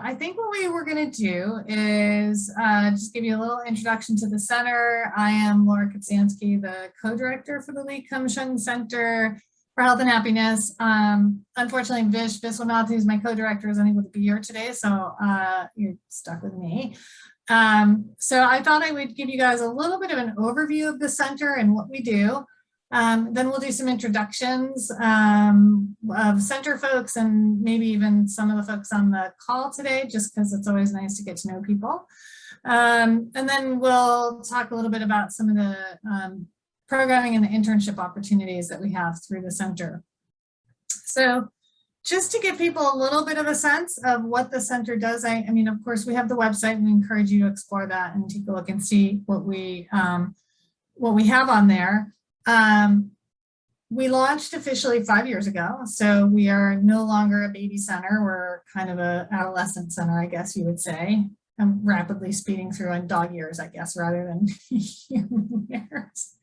I think what we were going to do is just give you a little introduction to the center. I am Laura Kotsansky, the co-director for the Lee Kum-Shung Center for Health and Happiness. Unfortunately, Vish Viswanath, who's my co-director, is unable to be here today, so you're stuck with me. So I thought I would give you guys a little bit of an overview of the center and what we do. Then we'll do some introductions of center folks and maybe even some of the folks on the call today, just because it's always nice to get to know people. And then we'll talk a little bit about some of the programming and the internship opportunities that we have through the center. So just to give people a little bit of a sense of what the center does, I mean, of course, we have the website and we encourage you to explore that and take a look and see what we have on there. We launched officially 5 years ago, so we are no longer a baby center. We're kind of an adolescent center, I guess you would say. I'm rapidly speeding through on dog years, I guess, rather than human years.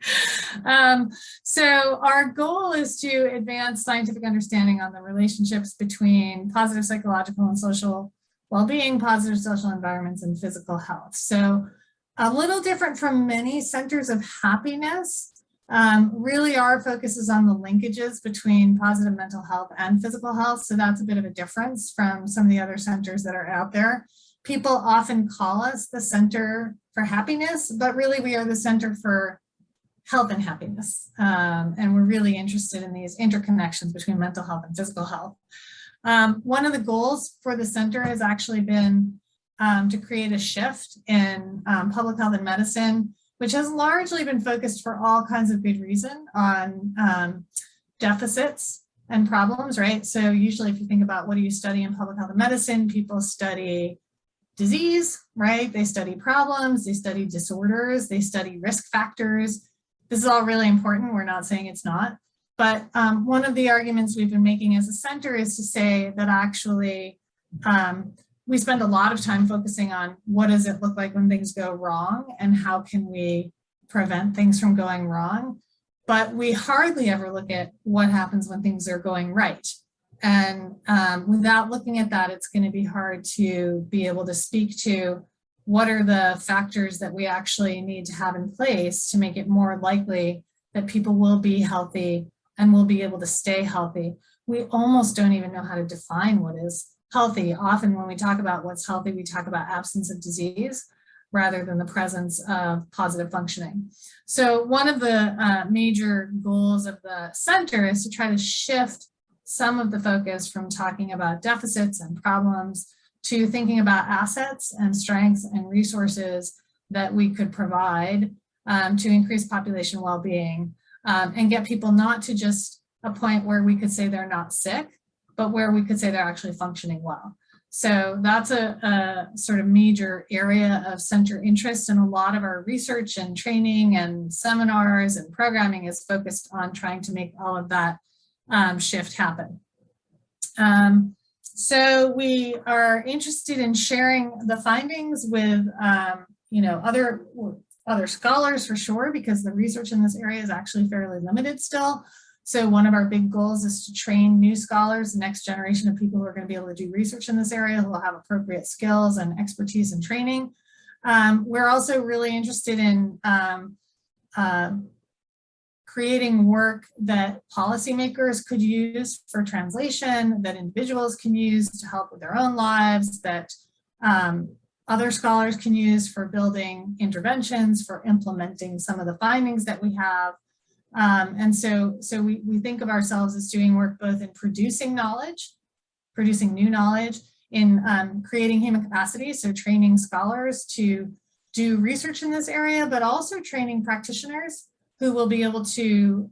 So our goal is to advance scientific understanding on the relationships between positive psychological and social well-being, positive social environments, and physical health. So a little different from many centers of happiness. Really our focus is on the linkages between positive mental health and physical health. So that's a bit of a difference from some of the other centers that are out there. People often call us the Center for Happiness, but really we are the Center for Health and Happiness. And we're really interested in these interconnections between mental health and physical health. One of the goals for the center has actually been to create a shift in public health and medicine, which has largely been focused for all kinds of good reason on deficits and problems, right? So usually if you think about what do you study in public health and medicine, people study disease, right? They study problems, they study disorders, they study risk factors. This is all really important. We're not saying it's not. But one of the arguments we've been making as a center is to say that actually we spend a lot of time focusing on what does it look like when things go wrong and how can we prevent things from going wrong. But we hardly ever look at what happens when things are going right. And without looking at that, it's going to be hard to be able to speak to what are the factors that we actually need to have in place to make it more likely that people will be healthy and will be able to stay healthy. We almost don't even know how to define what is healthy. Often when we talk about what's healthy, we talk about absence of disease rather than the presence of positive functioning. So one of the major goals of the center is to try to shift some of the focus from talking about deficits and problems to thinking about assets and strengths and resources that we could provide to increase population well-being and get people not to just a point where we could say they're not sick, but where we could say they're actually functioning well. So that's a sort of major area of center interest, and a lot of our research and training and seminars and programming is focused on trying to make all of that shift happen. So we are interested in sharing the findings with other scholars for sure, because the research in this area is actually fairly limited still. So one of our big goals is to train new scholars, the next generation of people who are going to be able to do research in this area, who will have appropriate skills and expertise and training. We're also really interested in creating work that policymakers could use for translation, that individuals can use to help with their own lives, that other scholars can use for building interventions, for implementing some of the findings that we have. And so we think of ourselves as doing work both in producing knowledge, producing new knowledge, in creating human capacity, so training scholars to do research in this area, but also training practitioners who will be able to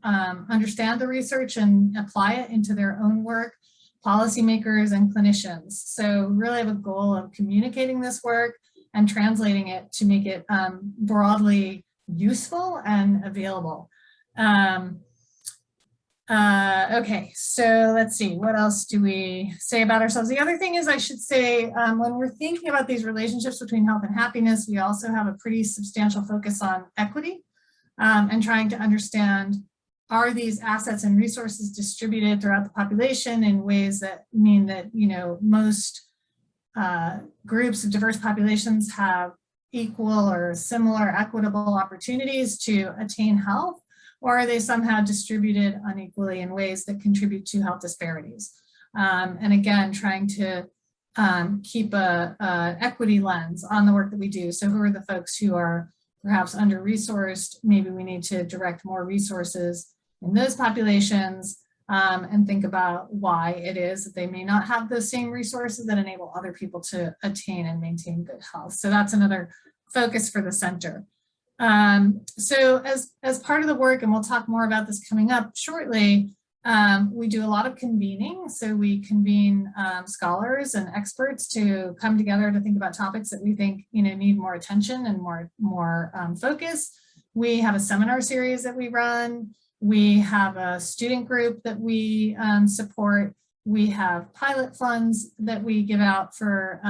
understand the research and apply it into their own work, policymakers and clinicians. So really have a goal of communicating this work and translating it to make it broadly useful and available. Okay, so let's see, what else do we say about ourselves? The other thing is, I should say, when we're thinking about these relationships between health and happiness, we also have a pretty substantial focus on equity and trying to understand, are these assets and resources distributed throughout the population in ways that mean that, you know, most groups of diverse populations have equal or similar equitable opportunities to attain health, or are they somehow distributed unequally in ways that contribute to health disparities? And again, trying to keep a equity lens on the work that we do. So who are the folks who are perhaps under-resourced? Maybe we need to direct more resources in those populations, and think about why it is that they may not have those same resources that enable other people to attain and maintain good health. So that's another focus for the center. So as part of the work, and we'll talk more about this coming up shortly, we do a lot of convening. So we convene scholars and experts to come together to think about topics that we think need more attention and more focus. We have a seminar series that we run. We have a student group that we support. We have pilot funds that we give out for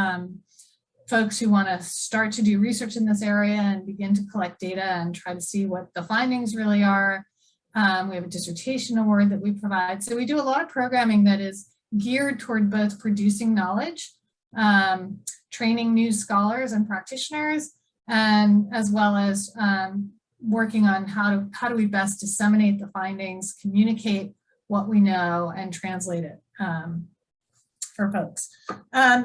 folks who want to start to do research in this area and begin to collect data and try to see what the findings really are. We have a dissertation award that we provide. So we do a lot of programming that is geared toward both producing knowledge, training new scholars and practitioners, and as well as working on how do we best disseminate the findings, communicate what we know, and translate it for folks.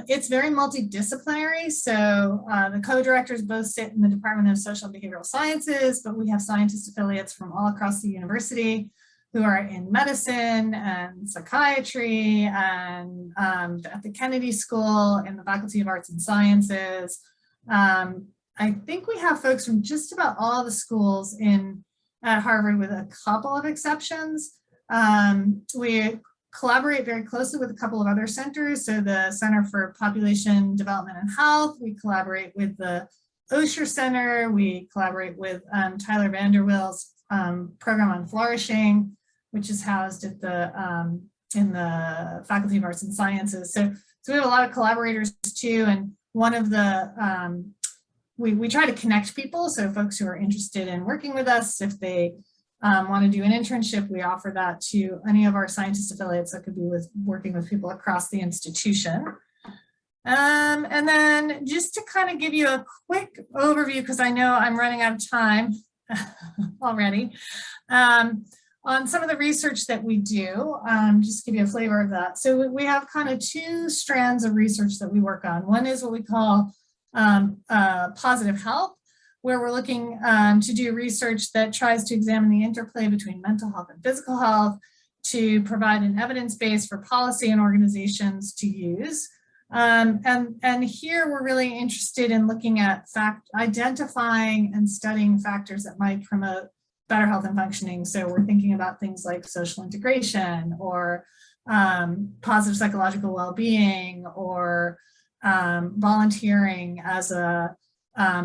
It's very multidisciplinary. So the co-directors both sit in the Department of Social and Behavioral Sciences, but we have scientist affiliates from all across the university who are in medicine and psychiatry and at the Kennedy School and the Faculty of Arts and Sciences. I think we have folks from just about all the schools at Harvard with a couple of exceptions. We collaborate very closely with a couple of other centers. So the Center for Population Development and Health, we collaborate with the Osher Center, we collaborate with Tyler Vanderwill's program on flourishing, which is housed at in the Faculty of Arts and Sciences. So we have a lot of collaborators too, and one of the, we try to connect people, so folks who are interested in working with us, if they want to do an internship, we offer that to any of our scientist affiliates. That could be working with people across the institution. And then just to kind of give you a quick overview, because I know I'm running out of time already, on some of the research that we do, just to give you a flavor of that. So we have kind of two strands of research that we work on. One is what we call positive health, where we're looking to do research that tries to examine the interplay between mental health and physical health to provide an evidence base for policy and organizations to use. And here we're really interested in looking at identifying and studying factors that might promote better health and functioning. So we're thinking about things like social integration or positive psychological well-being or volunteering as a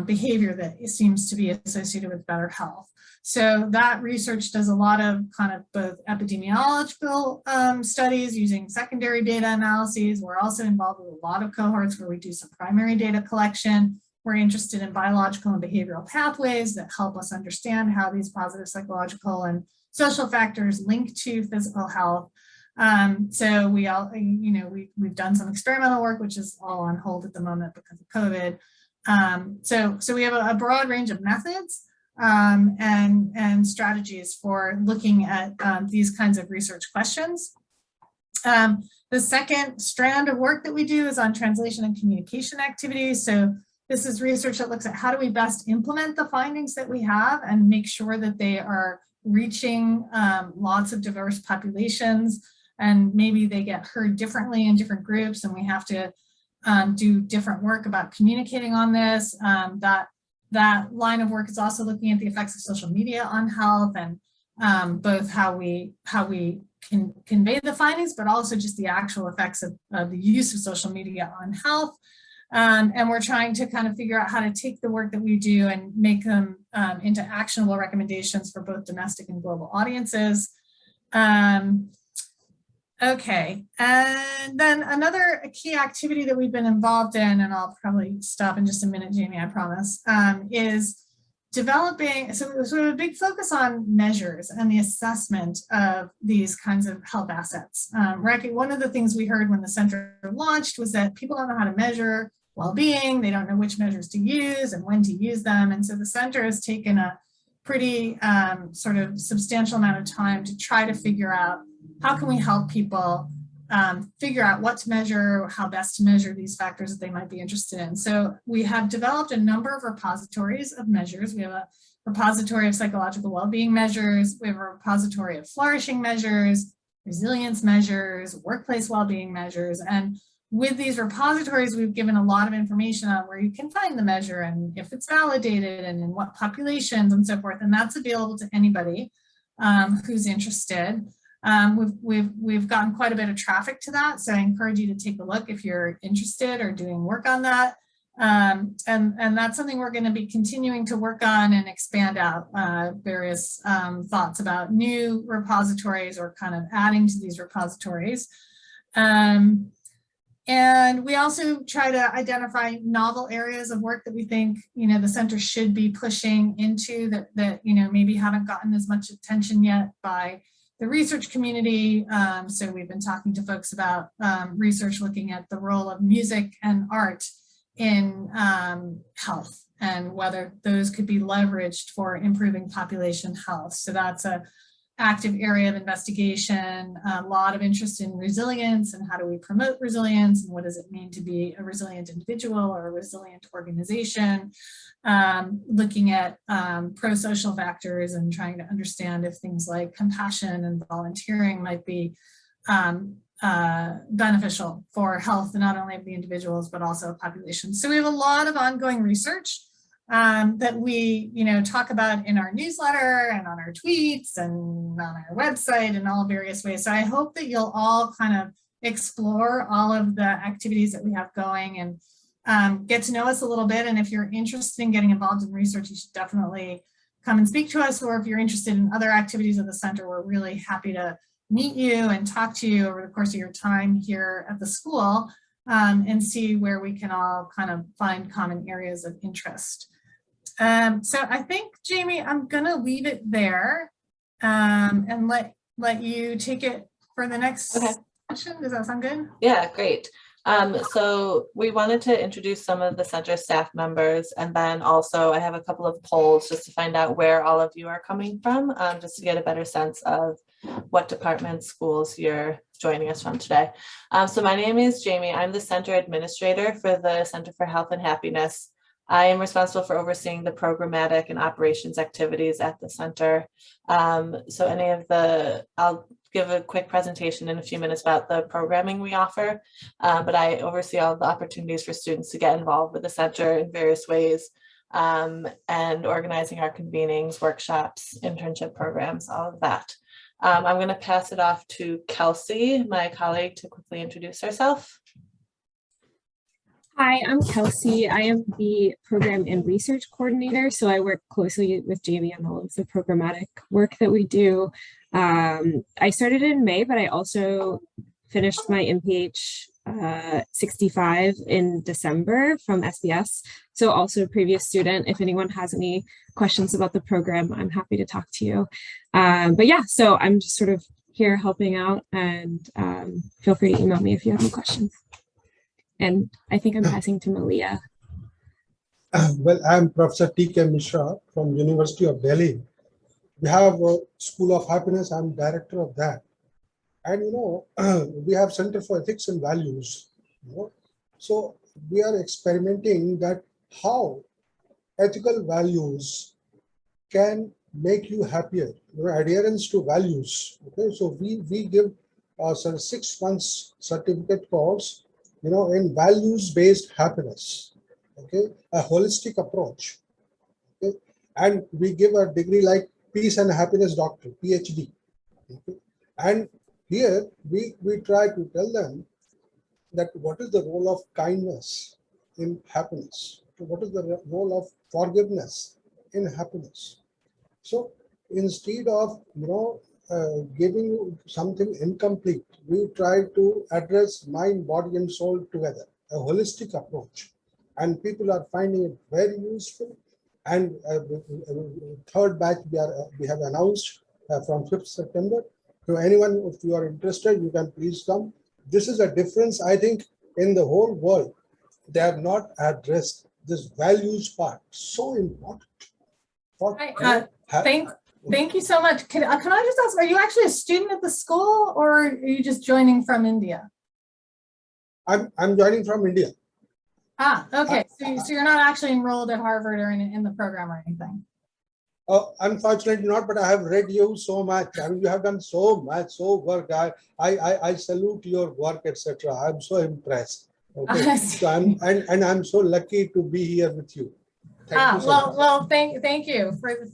behavior that seems to be associated with better health. So that research does a lot of kind of both epidemiological studies using secondary data analyses. We're also involved with a lot of cohorts where we do some primary data collection. We're interested in biological and behavioral pathways that help us understand how these positive psychological and social factors link to physical health. So we all, we've done some experimental work, which is all on hold at the moment because of COVID. So we have a broad range of methods and strategies for looking at these kinds of research questions. The second strand of work that we do is on translation and communication activities. So this is research that looks at how do we best implement the findings that we have and make sure that they are reaching lots of diverse populations, and maybe they get heard differently in different groups, and we have to do different work about communicating on this. That line of work is also looking at the effects of social media on health, and both how we can convey the findings, but also just the actual effects of the use of social media on health. And we're trying to kind of figure out how to take the work that we do and make them into actionable recommendations for both domestic and global audiences. Okay, and then another key activity that we've been involved in, and I'll probably stop in just a minute, Jamie, I promise, is developing, so we have a big focus on measures and the assessment of these kinds of health assets. One of the things we heard when the center launched was that people don't know how to measure well-being, they don't know which measures to use and when to use them. And so the center has taken a pretty sort of substantial amount of time to try to figure out how can we help people figure out what to measure, how best to measure these factors that they might be interested in. So we have developed a number of repositories of measures. We have a repository of psychological well-being measures. We have a repository of flourishing measures, resilience measures, workplace well-being measures. And with these repositories, we've given a lot of information on where you can find the measure and if it's validated and in what populations and so forth. And that's available to anybody who's interested. We've gotten quite a bit of traffic to that, so I encourage you to take a look if you're interested or doing work on that. And that's something we're going to be continuing to work on and expand out various thoughts about new repositories or kind of adding to these repositories. And we also try to identify novel areas of work that we think, the center should be pushing into that maybe haven't gotten as much attention yet by the research community. So we've been talking to folks about research looking at the role of music and art in health and whether those could be leveraged for improving population health. So that's a active area of investigation, a lot of interest in resilience and how do we promote resilience and what does it mean to be a resilient individual or a resilient organization, looking at pro-social factors and trying to understand if things like compassion and volunteering might be beneficial for health, not only of the individuals, but also population. So we have a lot of ongoing research that we, talk about in our newsletter and on our tweets and on our website and all various ways. So I hope that you'll all kind of explore all of the activities that we have going and get to know us a little bit. And if you're interested in getting involved in research, you should definitely come and speak to us. Or if you're interested in other activities of the center, we're really happy to meet you and talk to you over the course of your time here at the school and see where we can all kind of find common areas of interest. So I think, Jamie, I'm going to leave it there and let you take it for the next session. Does that sound good? Yeah, great. So we wanted to introduce some of the center staff members, and then also I have a couple of polls just to find out where all of you are coming from, just to get a better sense of what departments, schools you're joining us from today. So my name is Jamie. I'm the center administrator for the Center for Health and Happiness. I am responsible for overseeing the programmatic and operations activities at the center. So I'll give a quick presentation in a few minutes about the programming we offer, but I oversee all the opportunities for students to get involved with the center in various ways, and organizing our convenings, workshops, internship programs, all of that. I'm going to pass it off to Kelsey, my colleague, to quickly introduce herself. Hi, I'm Kelsey. I am the program and research coordinator. So I work closely with Jamie on all of the programmatic work that we do. I started in May, but I also finished my MPH 65 in December from SBS. So also a previous student. If anyone has any questions about the program, I'm happy to talk to you. But yeah, so I'm just sort of here helping out, and feel free to email me if you have any questions. And I think I'm passing to Malia. Well, I'm Professor T.K. Mishra from University of Delhi. We have a School of Happiness. I'm director of that. And, we have Center for Ethics and Values. So we are experimenting that how ethical values can make you happier, adherence to values. Okay, so we give a 6 months certificate course in values-based happiness, okay, a holistic approach, okay, and we give a degree like Peace and Happiness Doctor, PhD, okay? And here we try to tell them that what is the role of kindness in happiness, what is the role of forgiveness in happiness. So instead of giving you something incomplete, we try to address mind, body, and soul together, a holistic approach. And people are finding it very useful. And third batch we have announced from 5th September. So anyone, if you are interested, you can please come. This is a difference, I think, in the whole world. They have not addressed this values part, so important. For Thank you so much. Can I just ask, are you actually a student at the school or are you just joining from India? I'm joining from India. Ah, okay. So you're not actually enrolled at Harvard or in the program or anything? Unfortunately not, but I have read you so much. I mean, you have done so much, so work. I salute your work, etc. I'm so impressed. Okay, so I'm so lucky to be here with you. Thank you so much. Well, thank you for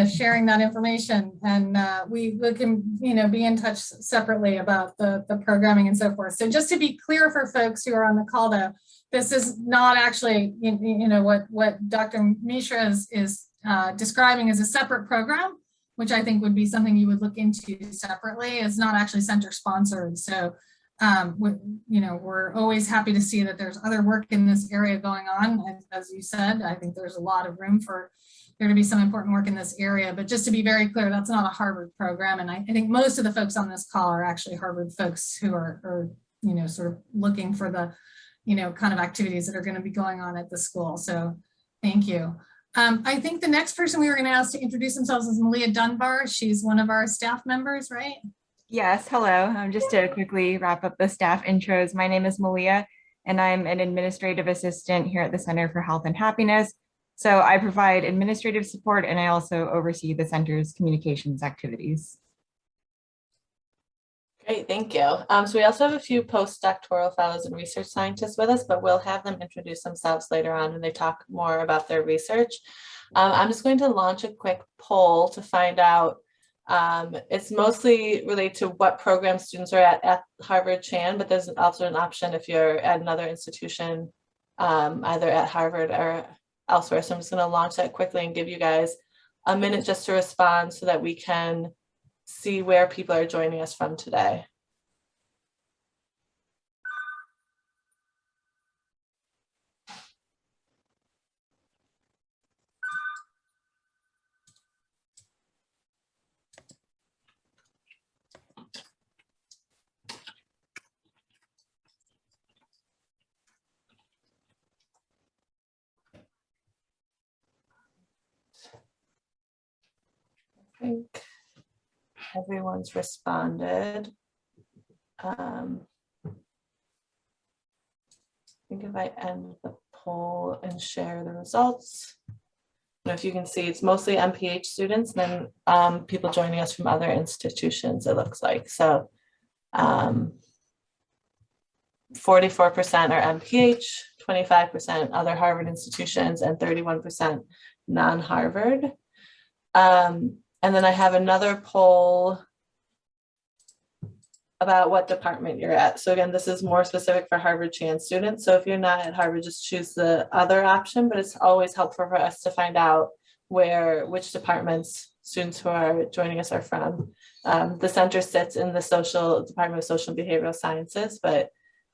sharing that information, and we can be in touch separately about the programming and so forth. So just to be clear for folks who are on the call, though, this is not actually what Dr. Mishra is describing as a separate program, which I think would be something you would look into separately. It's not actually center sponsored, so. We're always happy to see that there's other work in this area going on. As you said, I think there's a lot of room for there to be some important work in this area. But just to be very clear, that's not a Harvard program. And I think most of the folks on this call are actually Harvard folks who are sort of looking for the, kind of activities that are going to be going on at the school. So thank you. I think the next person we were going to ask to introduce themselves is Malia Dunbar. She's one of our staff members, right? Yes, hello. Just to quickly wrap up the staff intros, my name is Malia, and I'm an administrative assistant here at the Center for Health and Happiness. So I provide administrative support, and I also oversee the center's communications activities. Great, thank you. So we also have a few postdoctoral fellows and research scientists with us, but we'll have them introduce themselves later on when they talk more about their research. I'm just going to launch a quick poll to find out. It's mostly related to what program students are at Harvard Chan, but there's also an option if you're at another institution, either at Harvard or elsewhere. So I'm just going to launch that quickly and give you guys a minute just to respond so that we can see where people are joining us from today. I think everyone's responded. I think if I end the poll and share the results, if you can see, it's mostly MPH students, then people joining us from other institutions, it looks like. So 44% are MPH, 25% other Harvard institutions, and 31% non-Harvard. And then I have another poll about what department you're at. So again, this is more specific for Harvard Chan students. So if you're not at Harvard, just choose the other option, but it's always helpful for us to find out which departments students who are joining us are from. The center sits in the Department of Social and Behavioral Sciences, but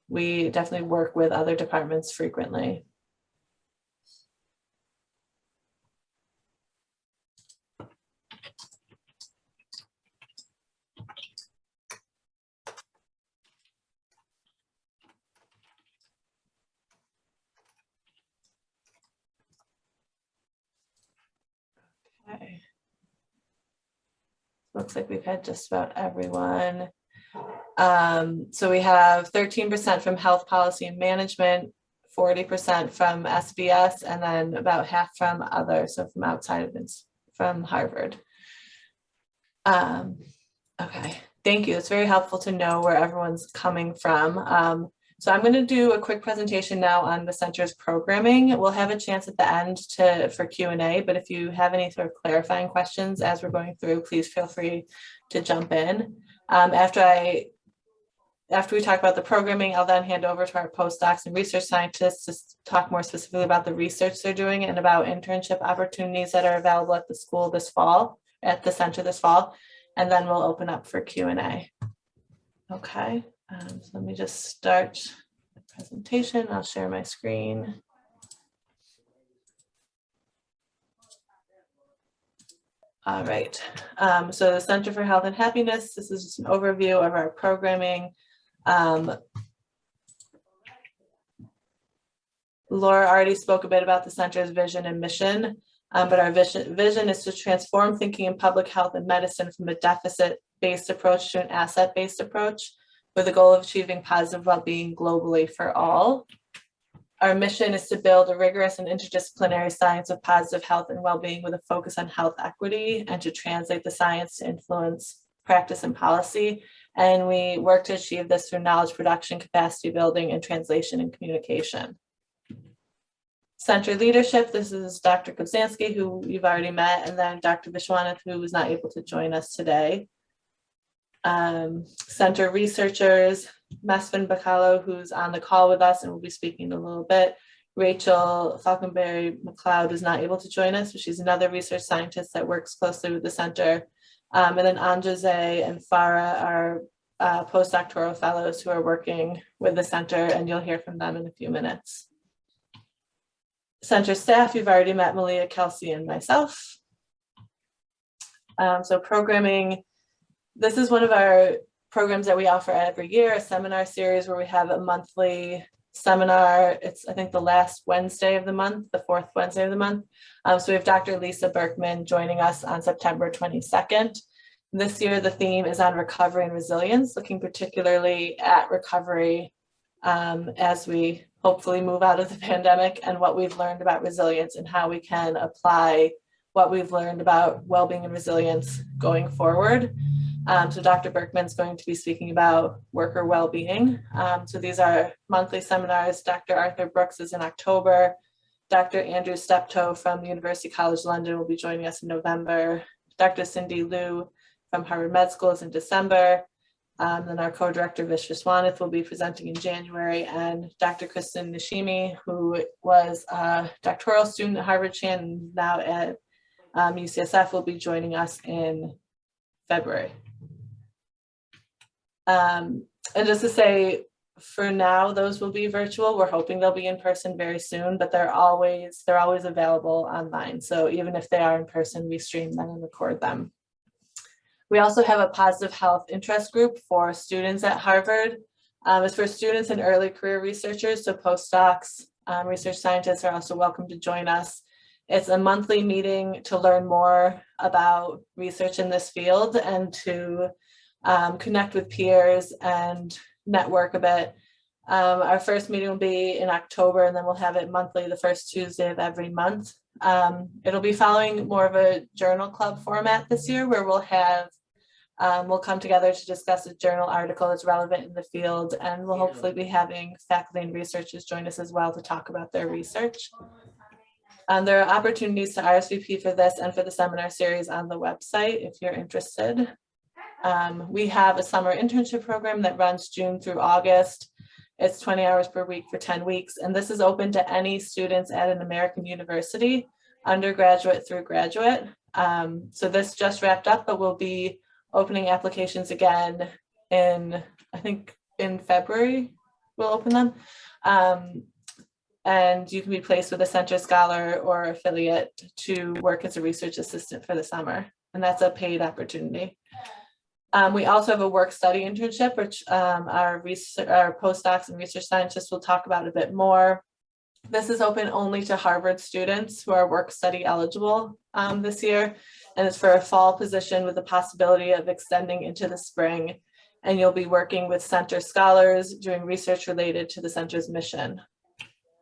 we definitely work with other departments frequently. Okay. Looks like we've had just about everyone. So we have 13% from health policy and management, 40% from SBS, and then about half from others, so from outside of this, from Harvard. Okay, thank you. It's very helpful to know where everyone's coming from. So I'm going to do a quick presentation now on the center's programming. We'll have a chance at the end for Q&A, but if you have any sort of clarifying questions as we're going through, please feel free to jump in. After we talk about the programming, I'll then hand over to our postdocs and research scientists to talk more specifically about the research they're doing and about internship opportunities that are available at the school this fall, at the center this fall, and then we'll open up for Q&A. Okay. So let me just start the presentation. I'll share my screen. All right, so the Center for Health and Happiness, this is just an overview of our programming. Laura already spoke a bit about the center's vision and mission, but our vision is to transform thinking in public health and medicine from a deficit-based approach to an asset-based approach with the goal of achieving positive well-being globally for all. Our mission is to build a rigorous and interdisciplinary science of positive health and well-being with a focus on health equity, and to translate the science to influence practice and policy. And we work to achieve this through knowledge production, capacity building, and translation and communication. Center leadership, this is Dr. Kobzanski, who you've already met, and then Dr. Vishwanath, who was not able to join us today. Center researchers, Mesfin Bacalo, who's on the call with us and will be speaking in a little bit. Rachel Falconberry McLeod is not able to join us, but she's another research scientist that works closely with the center. And then Anjose and Farah are postdoctoral fellows who are working with the center, and you'll hear from them in a few minutes. Center staff, you've already met Malia, Kelsey, and myself. So programming, this is one of our programs that we offer every year, a seminar series where we have a monthly seminar. It's, I think, the last Wednesday of the month, the fourth Wednesday of the month. So we have Dr. Lisa Berkman joining us on September 22nd. This year, the theme is on recovery and resilience, looking particularly at recovery as we hopefully move out of the pandemic, and what we've learned about resilience and how we can apply what we've learned about well-being and resilience going forward. So Dr. Berkman's going to be speaking about worker well-being. So these are monthly seminars. Dr. Arthur Brooks is in October. Dr. Andrew Steptoe from the University College London will be joining us in November. Dr. Cindy Liu from Harvard Med School is in December. Then our co-director Vish Viswanath will be presenting in January, and Dr. Kristen Nishimi, who was a doctoral student at Harvard Chan and now at UCSF, will be joining us in February. And just to say, for now, those will be virtual. We're hoping they'll be in person very soon, but they're always available online. So even if they are in person, we stream them and record them. We also have a positive health interest group for students at Harvard. It's for students and early career researchers, so postdocs, research scientists are also welcome to join us. It's a monthly meeting to learn more about research in this field and to connect with peers and network a bit. Our first meeting will be in October, and then we'll have it monthly, the first Tuesday of every month. It'll be following more of a journal club format this year, where we'll come together to discuss a journal article that's relevant in the field, and we'll hopefully be having faculty and researchers join us as well to talk about their research. There are opportunities to RSVP for this and for the seminar series on the website if you're interested. We have a summer internship program that runs June through August. It's 20 hours per week for 10 weeks, and this is open to any students at an American university, undergraduate through graduate. So this just wrapped up, but we'll be opening applications again in, I think in February, we'll open them. And you can be placed with a center scholar or affiliate to work as a research assistant for the summer, and that's a paid opportunity. We also have a work-study internship, which our postdocs and research scientists will talk about a bit more. This is open only to Harvard students who are work-study eligible this year, and it's for a fall position with the possibility of extending into the spring. And you'll be working with center scholars doing research related to the center's mission.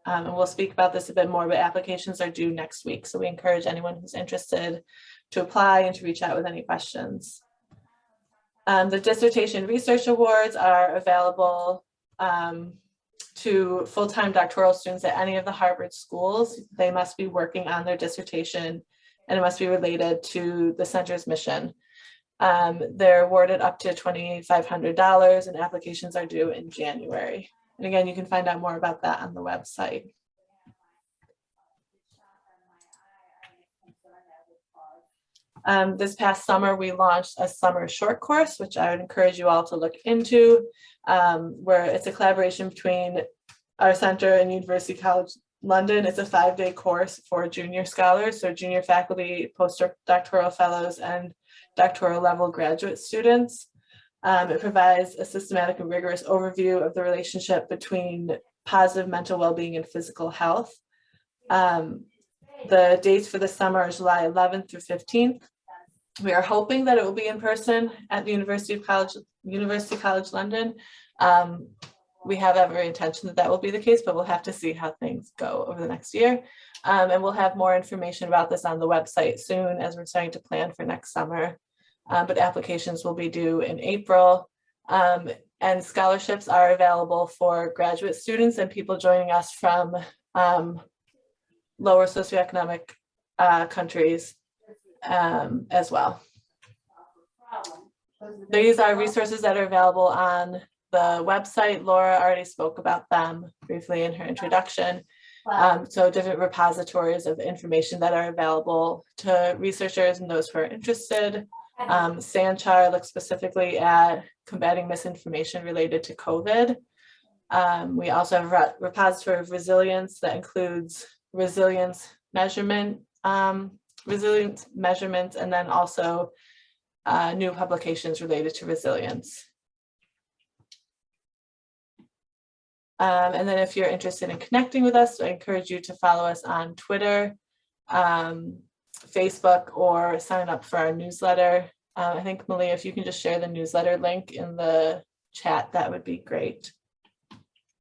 And we'll speak about this a bit more, but applications are due next week. So we encourage anyone who's interested to apply and to reach out with any questions. The dissertation research awards are available to full-time doctoral students at any of the Harvard schools. They must be working on their dissertation, and it must be related to the center's mission. They're awarded up to $2,500, and applications are due in January. And again, you can find out more about that on the website. This past summer, we launched a summer short course, which I would encourage you all to look into, where it's a collaboration between our center and University College London is a 5-day course for junior scholars, so junior faculty, postdoctoral fellows, and doctoral level graduate students. It provides a systematic and rigorous overview of the relationship between positive mental well-being and physical health. The dates for the summer are July 11th through 15th. We are hoping that it will be in person at the University College London. We have every intention that that will be the case, but we'll have to see how things go over the next year. And we'll have more information about this on the website soon as we're starting to plan for next summer. But applications will be due in April. And scholarships are available for graduate students and people joining us from lower socioeconomic countries as well. These are resources that are available on the website. Laura already spoke about them briefly in her introduction. So different repositories of information that are available to researchers and those who are interested. Sanchar looks specifically at combating misinformation related to COVID. We also have a repository of resilience that includes resilience measurements, and then also new publications related to resilience. And then if you're interested in connecting with us, I encourage you to follow us on Twitter, Facebook, or sign up for our newsletter. I think, Malia, if you can just share the newsletter link in the chat, that would be great.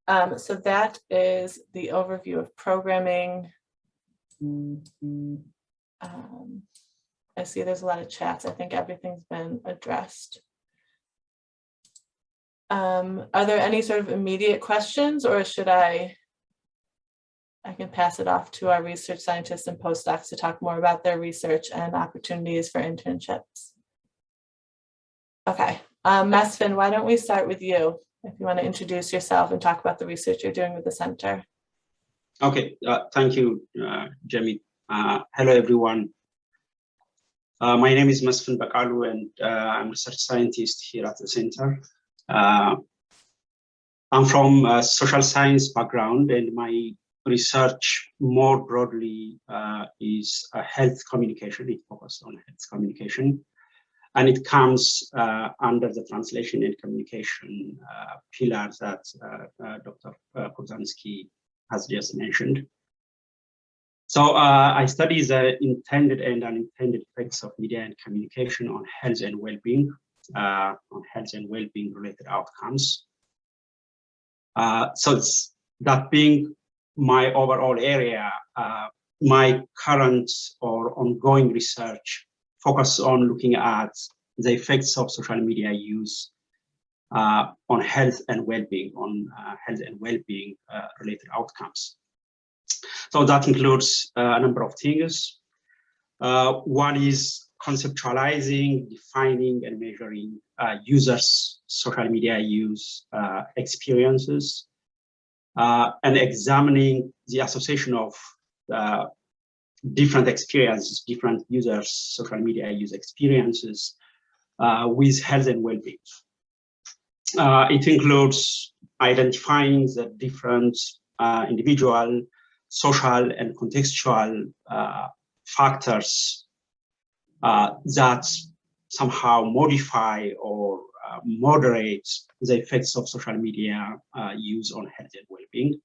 So that is the overview of programming. I see there's a lot of chats. I think everything's been addressed. Are there any sort of immediate questions, or should I can pass it off to our research scientists and postdocs to talk more about their research and opportunities for internships? Okay, Mesfin, why don't we start with you? If you want to introduce yourself and talk about the research you're doing with the center. Okay, thank you, Jamie. Hello, everyone. My name is Mesfin Bakalu, and I'm a research scientist here at the center. I'm from a social science background, and my research more broadly is health communication. It focuses on health communication, and it comes under the translation and communication pillars that Dr. Kozanski has just mentioned. So I study the intended and unintended effects of media and communication on health and well-being, related outcomes. So that being my overall area, my current or ongoing research focus on looking at the effects of social media use on health and well-being, related outcomes. So that includes a number of things. One is conceptualizing, defining, and measuring users' social media use experiences, and examining the association of different experiences, different users' social media use experiences with health and well-being. It includes identifying the different individual, social, and contextual factors that somehow modify or moderate the effects of social media use on health and well-being.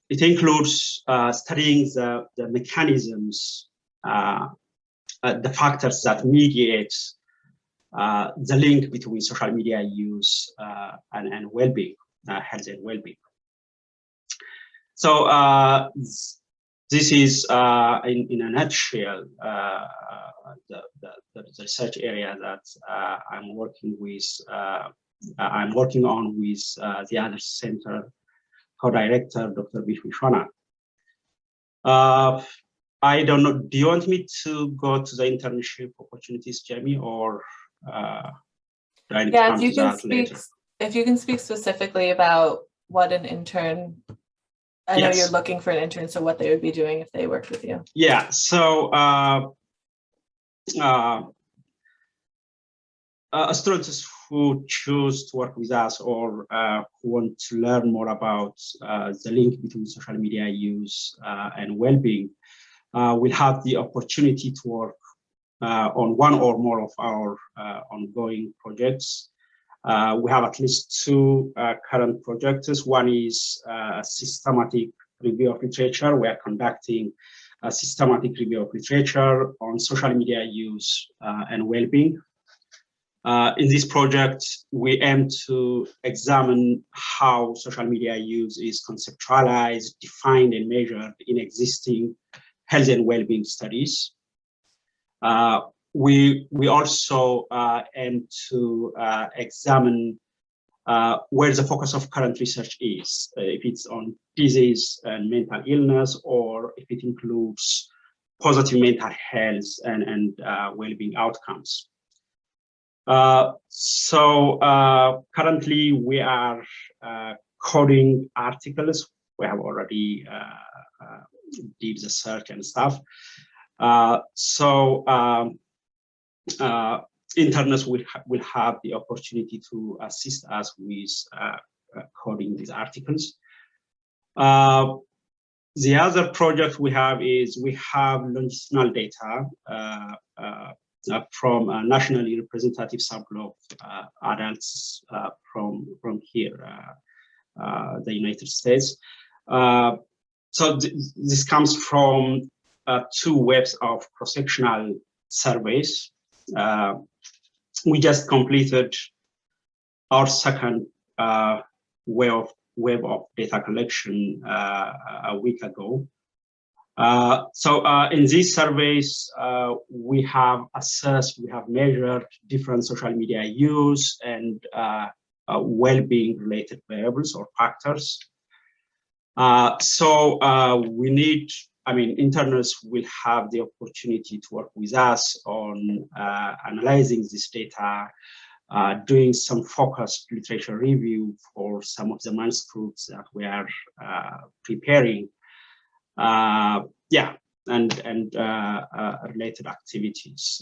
It includes studying the mechanisms, the factors that mediate the link between social media use and well-being, health and well-being. So this is, in a nutshell, the research area that I'm working with. I'm working on with the other center co-director, Dr. Vishwana. I don't know. Do you want me to go to the internship opportunities, Jamie, or do I need to come to that later? If you can speak specifically about what an intern. I know you're looking for an intern, so what they would be doing if they worked with you. Yeah, so students who choose to work with us or who want to learn more about the link between social media use and well-being will have the opportunity to work on one or more of our ongoing projects. We have at least two current projects. One is a systematic review of literature. We are conducting a systematic review of literature on social media use and well-being. In this project, we aim to examine how social media use is conceptualized, defined, and measured in existing health and well-being studies. We also aim to examine where the focus of current research is, if it's on disease and mental illness, or if it includes positive mental health and well-being outcomes. Currently we are coding articles. We have already did the search and stuff. Interns will have the opportunity to assist us with coding these articles. The other project we have is we have longitudinal data from a nationally representative sample of adults from here, the United States. This comes from 2 webs of cross-sectional surveys. We just completed our second wave of data collection a week ago. In these surveys, we have assessed, we have measured different social media use and well-being related variables or factors. Interns will have the opportunity to work with us on analyzing this data, doing some focused literature review for some of the manuscripts that we are preparing. And related activities.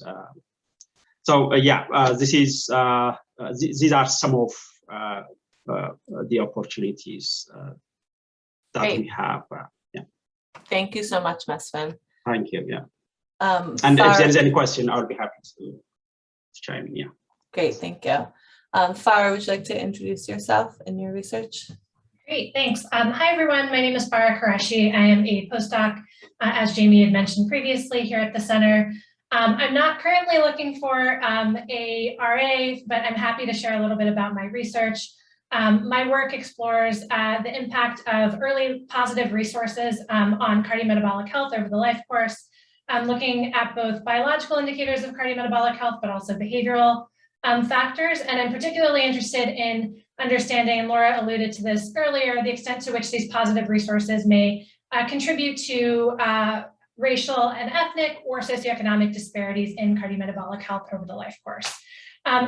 These are some of the opportunities that Great. we have. Thank you so much, Mesfin. Thank you. And if there's any question, I'll be happy to chime in. Great, thank you. Farah, would you like to introduce yourself and your research? Great, thanks. Hi, everyone. My name is Farah Qureshi. I am a postdoc, as Jamie had mentioned previously, here at the center. I'm not currently looking for a RA, but I'm happy to share a little bit about my research. My work explores the impact of early positive resources on cardiometabolic health over the life course. I'm looking at both biological indicators of cardiometabolic health, but also behavioral factors. And I'm particularly interested in understanding, and Laura alluded to this earlier, the extent to which these positive resources may contribute to racial and ethnic or socioeconomic disparities in cardiometabolic health over the life course.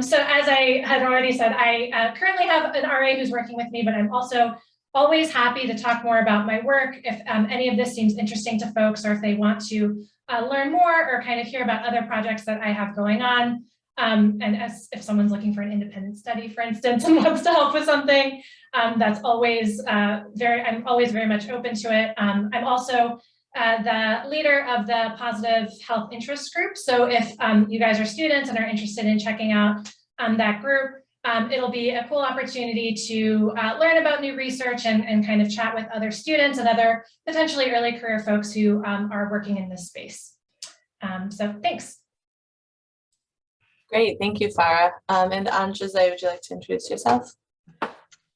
So as I had already said, I currently have an RA who's working with me, but I'm also always happy to talk more about my work if any of this seems interesting to folks, or if they want to learn more or kind of hear about other projects that I have going on. And if someone's looking for an independent study, for instance, and wants to help with something, that's always I'm always very much open to it. I'm also the leader of the Positive Health Interest Group. So if you guys are students and are interested in checking out that group, it'll be a cool opportunity to learn about new research and kind of chat with other students and other potentially early career folks who are working in this space. So thanks. Great, thank you, Farah. And Anjose, would you like to introduce yourself?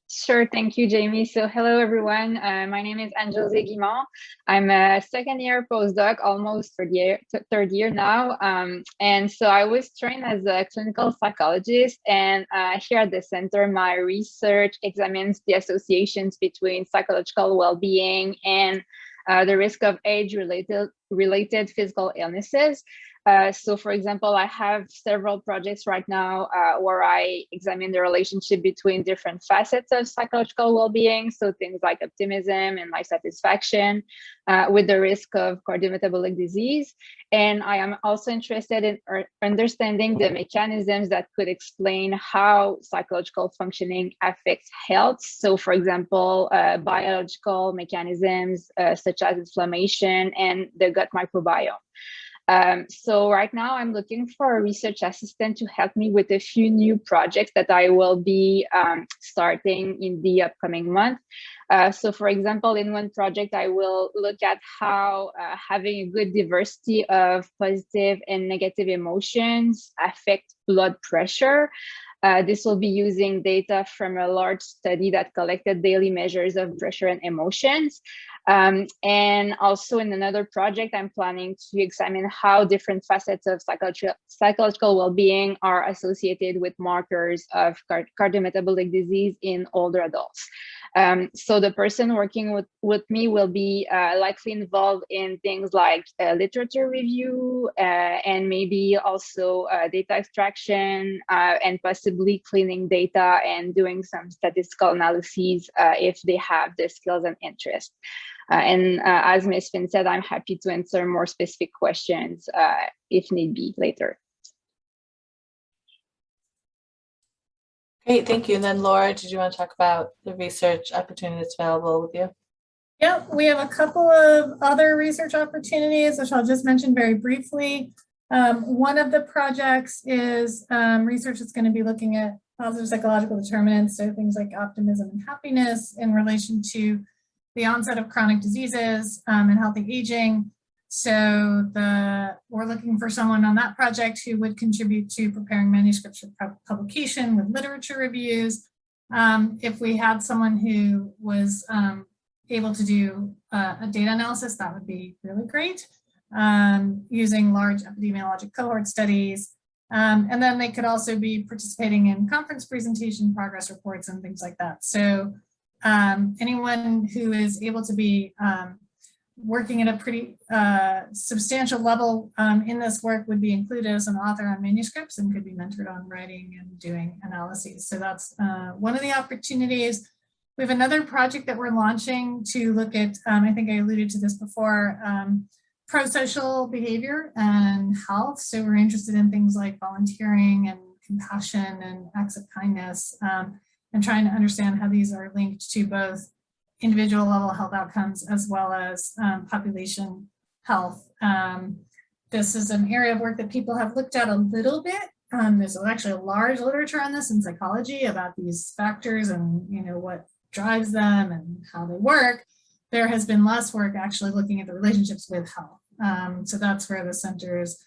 Sure, thank you, Jamie. So hello, everyone. My name is Anjose Guimont. I'm a second-year postdoc, almost third year now. And so I was trained as a clinical psychologist, and here at the center, my research examines the associations between psychological well-being and the risk of age-related related physical illnesses. So for example, I have several projects right now where I examine the relationship between different facets of psychological well-being. So things like optimism and life satisfaction with the risk of cardiometabolic disease. And I am also interested in understanding the mechanisms that could explain how psychological functioning affects health. So for example, biological mechanisms such as inflammation and the gut microbiome. So right now I'm looking for a research assistant to help me with a few new projects that I will be starting in the upcoming month. So for example, in one project, I will look at how having a good diversity of positive and negative emotions affect blood pressure. This will be using data from a large study that collected daily measures of pressure and emotions. And also in another project, I'm planning to examine how different facets of psychological well-being are associated with markers of cardiometabolic disease in older adults. So the person working with me will be likely involved in things like literature review and maybe also data extraction and possibly cleaning data and doing some statistical analyses if they have the skills and interest. And as Ms. Finn said, I'm happy to answer more specific questions if need be later. Great, thank you. And then Laura, did you want to talk about the research opportunities available with you? Yep, we have a couple of other research opportunities, which I'll just mention very briefly. One of the projects is research that's going to be looking at positive psychological determinants, so things like optimism and happiness in relation to the onset of chronic diseases and healthy aging. So we're looking for someone on that project who would contribute to preparing manuscripts for publication with literature reviews. If we had someone who was able to do a data analysis, that would be really great, using large epidemiologic cohort studies. And then they could also be participating in conference presentation, progress reports, and things like that. So anyone who is able to be working at a pretty substantial level in this work would be included as an author on manuscripts and could be mentored on writing and doing analyses. So that's one of the opportunities. We have another project that we're launching to look at, I think I alluded to this before, pro-social behavior and health. So we're interested in things like volunteering and compassion and acts of kindness, and trying to understand how these are linked to both individual level health outcomes as well as population health. This is an area of work that people have looked at a little bit. There's actually a large literature on this in psychology about these factors and what drives them and how they work. There has been less work actually looking at the relationships with health. So that's where the center is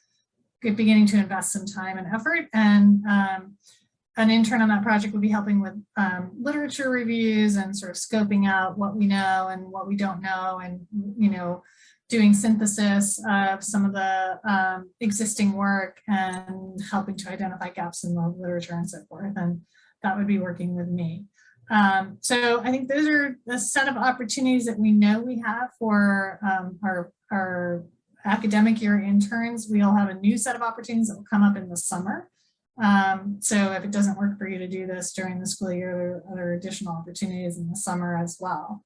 beginning to invest some time and effort. And an intern on that project would be helping with literature reviews and sort of scoping out what we know and what we don't know, and doing synthesis of some of the existing work and helping to identify gaps in the literature and so forth. And that would be working with me. So I think those are the set of opportunities that we know we have for our academic year interns. We'll have a new set of opportunities that will come up in the summer. So if it doesn't work for you to do this during the school year, there are other additional opportunities in the summer as well.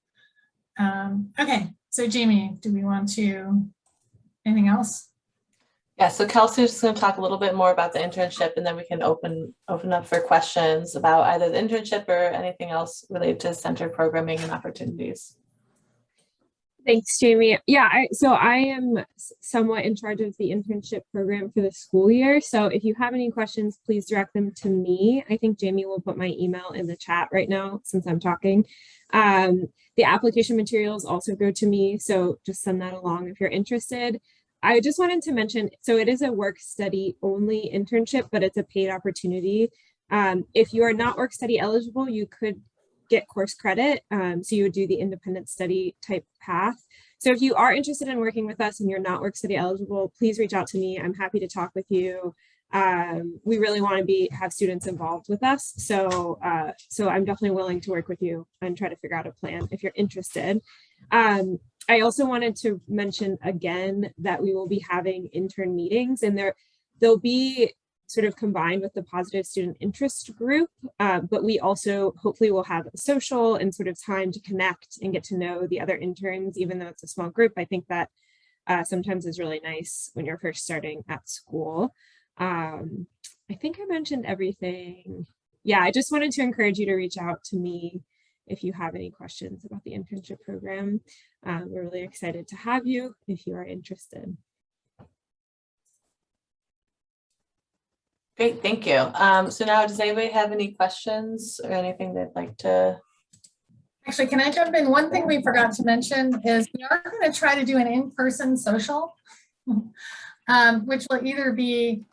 Okay, so Jamie, do we want to, anything else? Yeah, so Kelsey is going to talk a little bit more about the internship, and then we can open up for questions about either the internship or anything else related to center programming and opportunities. Thanks, Jamie. Yeah, so I am somewhat in charge of the internship program for the school year. So if you have any questions, please direct them to me. I think Jamie will put my email in the chat right now since I'm talking. The application materials also go to me, so just send that along if you're interested. I just wanted to mention, so it is a work study only internship, but it's a paid opportunity. If you are not work study eligible, you could get course credit. So you would do the independent study type path. So if you are interested in working with us and you're not work study eligible, please reach out to me. I'm happy to talk with you. We really want to have students involved with us. So I'm definitely willing to work with you and try to figure out a plan if you're interested. I also wanted to mention again that we will be having intern meetings, and they'll be sort of combined with the positive student interest group, but we also hopefully will have a social and sort of time to connect and get to know the other interns, even though it's a small group. I think that sometimes is really nice when you're first starting at school. I think I mentioned everything. Yeah, I just wanted to encourage you to reach out to me if you have any questions about the internship program. We're really excited to have you if you are interested. Great, thank you. So now, does anybody have any questions or anything they'd like to? Actually, can I jump in? One thing we forgot to mention is we are going to try to do an in-person social, which will either be,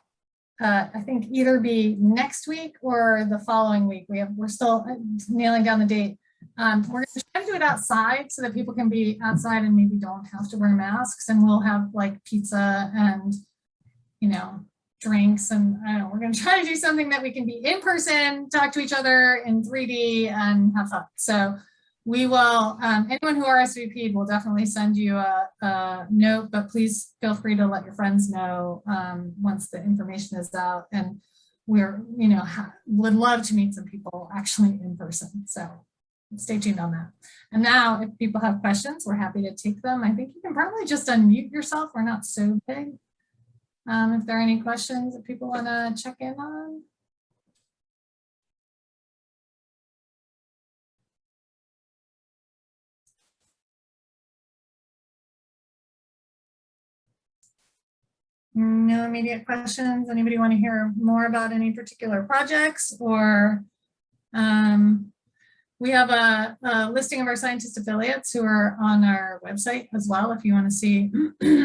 I think, either be next week or the following week. We're still nailing down the date. We're going to try to do it outside so that people can be outside and maybe don't have to wear masks. And we'll have like pizza and, you know, drinks, and I don't know, we're going to try to do something that we can be in person, talk to each other in 3D and have fun. So we will, anyone who RSVP'd will definitely send you a note, but please feel free to let your friends know once the information is out. And we're, you know, would love to meet some people actually in person. So stay tuned on that. And now if people have questions, we're happy to take them. I think you can probably just unmute yourself. We're not so big. If there are any questions that people want to check in on. No immediate questions. Anybody want to hear more about any particular projects, or we have a listing of our scientist affiliates who are on our website as well, if you want to see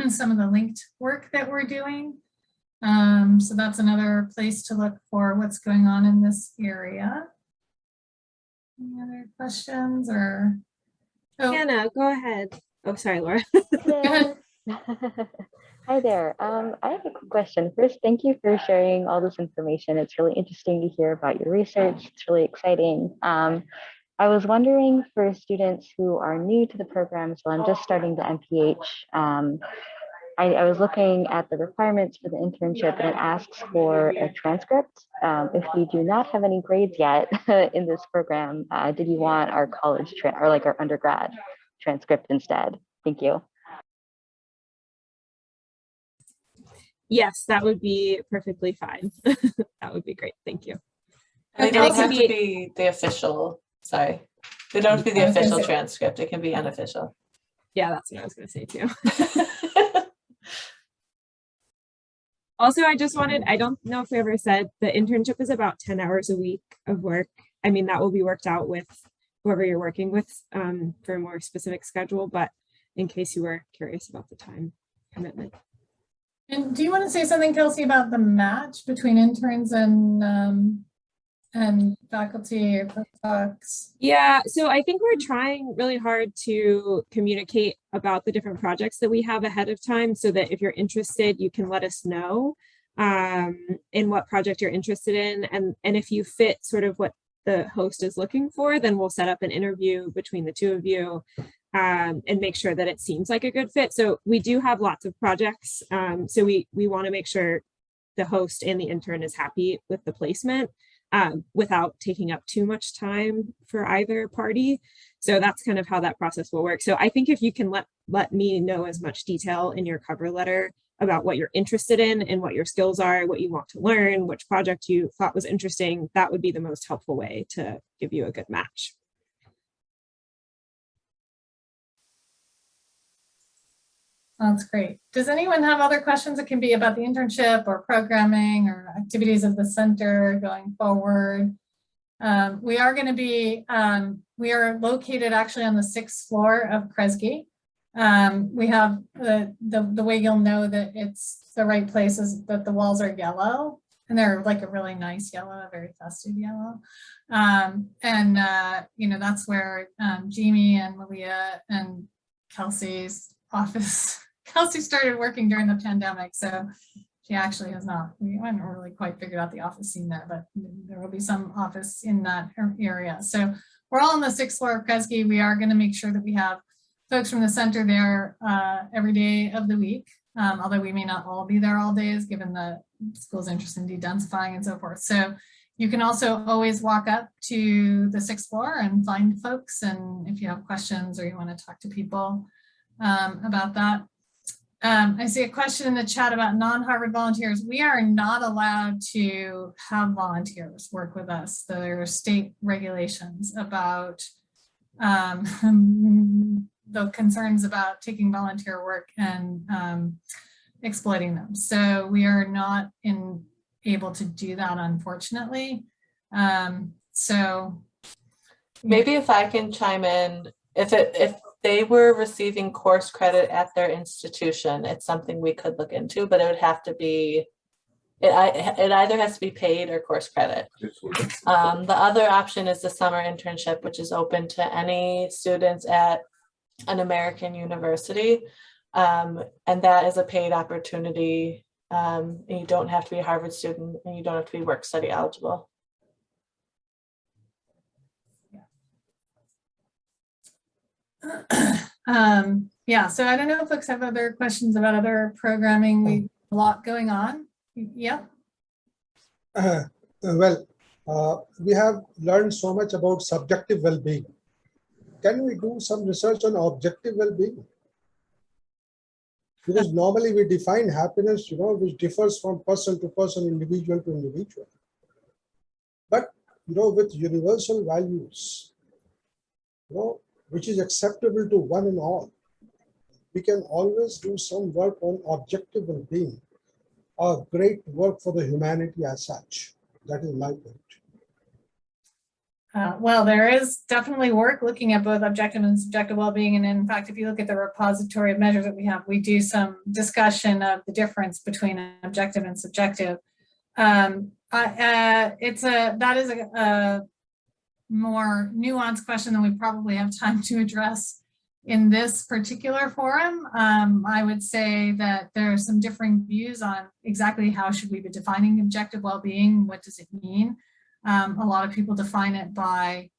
some of the linked work that we're doing. So that's another place to look for what's going on in this area. Any other questions or? Oh. Hannah, go ahead. Oh, sorry, Laura. Go ahead. Hi there. I have a quick question. First, thank you for sharing all this information. It's really interesting to hear about your research. It's really exciting. I was wondering, for students who are new to the program, so I'm just starting the MPH, I was looking at the requirements for the internship, and it asks for a transcript. If we do not have any grades yet in this program, did you want our college or like our undergrad transcript instead? Thank you. Yes, that would be perfectly fine. That would be great. Thank you. They don't have to be the official, sorry. They don't have to be the official transcript. It can be unofficial. Yeah, that's what I was going to say too. Also, I just wanted, I don't know if we ever said, the internship is about 10 hours a week of work. I mean, that will be worked out with whoever you're working with for a more specific schedule, but in case you were curious about the time commitment. And do you want to say something, Kelsey, about the match between interns and faculty or postdocs? Yeah, so I think we're trying really hard to communicate about the different projects that we have ahead of time, so that if you're interested, you can let us know in what project you're interested in. And if you fit sort of what the host is looking for, then we'll set up an interview between the two of you and make sure that it seems like a good fit. So we do have lots of projects. So we want to make sure the host and the intern is happy with the placement without taking up too much time for either party. So that's kind of how that process will work. So I think if you can let me know as much detail in your cover letter about what you're interested in and what your skills are, what you want to learn, which project you thought was interesting, that would be the most helpful way to give you a good match. That's great. Does anyone have other questions? It can be about the internship or programming or activities of the center going forward. We are going to be, we are located actually on the 6th floor of Kresge. We have the way you'll know that it's the right place is that the walls are yellow, and they're like a really nice yellow, a very festive yellow. You know, that's where Jamie and Malia and Kelsey's office. Kelsey started working during the pandemic, so she actually has not, we haven't really quite figured out the office scene there, but there will be some office in that area. So we're all on the 6th floor of Kresge. We are going to make sure that we have folks from the center there every day of the week, although we may not all be there all days given the school's interest in de-densifying and so forth. So you can also always walk up to the 6th floor and find folks, and if you have questions or you want to talk to people about that. I see a question in the chat about non-Harvard volunteers. We are not allowed to have volunteers work with us. There are state regulations about the concerns about taking volunteer work and exploiting them. So we are not able to do that, unfortunately. So maybe if I can chime in, if they were receiving course credit at their institution, it's something we could look into, but it would have to be, it either has to be paid or course credit. The other option is the summer internship, which is open to any students at an American university. And that is a paid opportunity. And you don't have to be a Harvard student and you don't have to be work study eligible. Yeah, so I don't know if folks have other questions about other programming. We have a lot going on. Yep. We have learned so much about subjective well-being. Can we do some research on objective well-being? Because normally we define happiness, which differs from person to person, individual to individual. But, with universal values, which is acceptable to one and all, we can always do some work on objective well-being, or great work for the humanity as such. That is my point. Well, there is definitely work looking at both objective and subjective well-being. And in fact, if you look at the repository of measures that we have, we do some discussion of the difference between objective and subjective. That is a more nuanced question than we probably have time to address in this particular forum. I would say that there are some differing views on exactly how should we be defining objective well-being. What does it mean? A lot of people define it by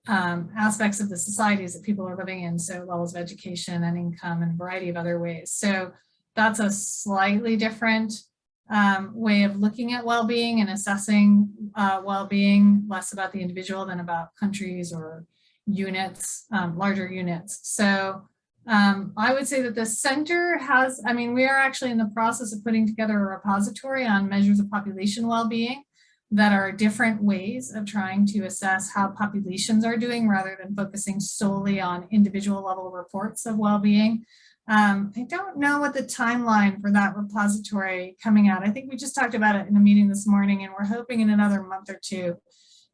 aspects of the societies that people are living in, so levels of education and income and a variety of other ways. So that's a slightly different way of looking at well-being and assessing well-being, less about the individual than about countries or units, larger units. So I would say that the center has, we are actually in the process of putting together a repository on measures of population well-being that are different ways of trying to assess how populations are doing rather than focusing solely on individual level reports of well-being. I don't know what the timeline for that repository coming out. I think we just talked about it in a meeting this morning, and we're hoping in another month or two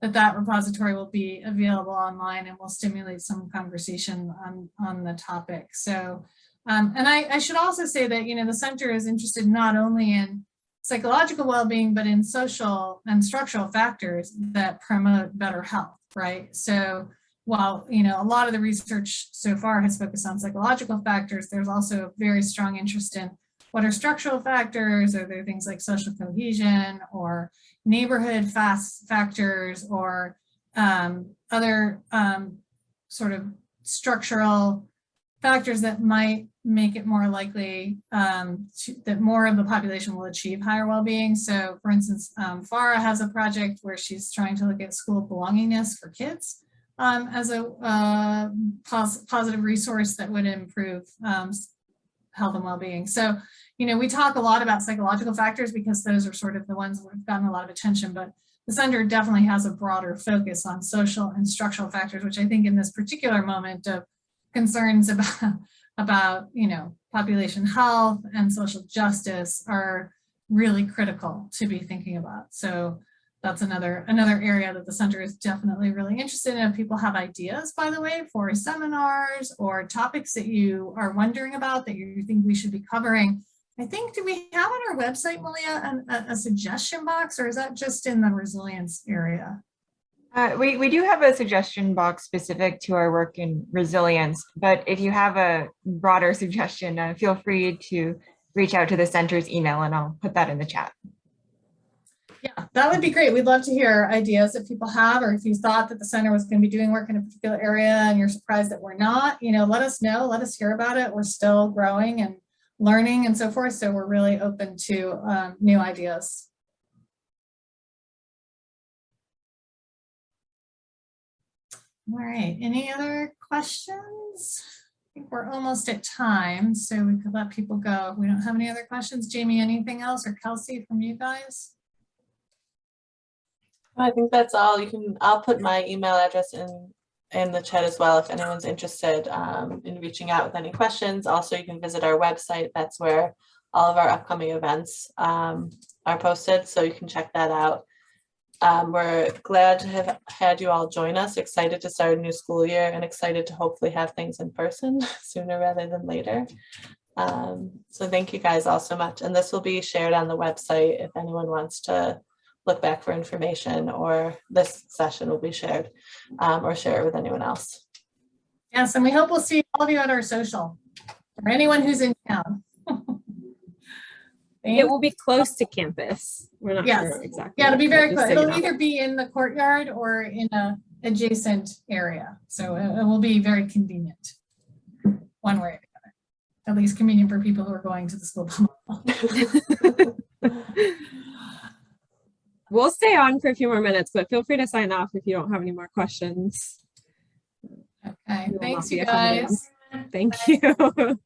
that repository will be available online and will stimulate some conversation on the topic. So, and I should also say that, the center is interested not only in psychological well-being, but in social and structural factors that promote better health, right? So while, a lot of the research so far has focused on psychological factors, there's also a very strong interest in what are structural factors. Are there things like social cohesion or neighborhood factors or other sort of structural factors that might make it more likely that more of the population will achieve higher well-being. So for instance, Farah has a project where she's trying to look at school belongingness for kids as a positive resource that would improve health and well-being. So, we talk a lot about psychological factors because those are sort of the ones that have gotten a lot of attention, but the center definitely has a broader focus on social and structural factors, which I think in this particular moment of concerns about population health and social justice are really critical to be thinking about. So that's another area that the center is definitely really interested in. If people have ideas, by the way, for seminars or topics that you are wondering about that you think we should be covering, I think, do we have on our website, Malia, a suggestion box, or is that just in the resilience area? We do have a suggestion box specific to our work in resilience, but if you have a broader suggestion, feel free to reach out to the center's email and I'll put that in the chat. Yeah, that would be great. We'd love to hear ideas that people have, or if you thought that the center was going to be doing work in a particular area and you're surprised that we're not, let us know, let us hear about it. We're still growing and learning and so forth. So we're really open to new ideas. All right, any other questions? I think we're almost at time, so we could let people go. If we don't have any other questions, Jamie, anything else, or Kelsey from you guys? I think that's all. I'll put my email address in the chat as well if anyone's interested in reaching out with any questions. Also, you can visit our website. That's where all of our upcoming events are posted, so you can check that out. We're glad to have had you all join us, excited to start a new school year and excited to hopefully have things in person sooner rather than later. So thank you guys all so much. And this will be shared on the website if anyone wants to look back for information, or this session will be shared or share it with anyone else. Yes, and we hope we'll see all of you at our social, or anyone who's in town. It will be close to campus. We're not Yes. sure exactly. Yeah, it'll be very just close. so you It'll know. either be in the courtyard or in a adjacent area. So it will be very convenient one way or the other. At least convenient for people who are going to the school. We'll stay on for a few more minutes, but feel free to sign off if you don't have any more questions. Okay, We will thanks not be you offended. guys. Thank you.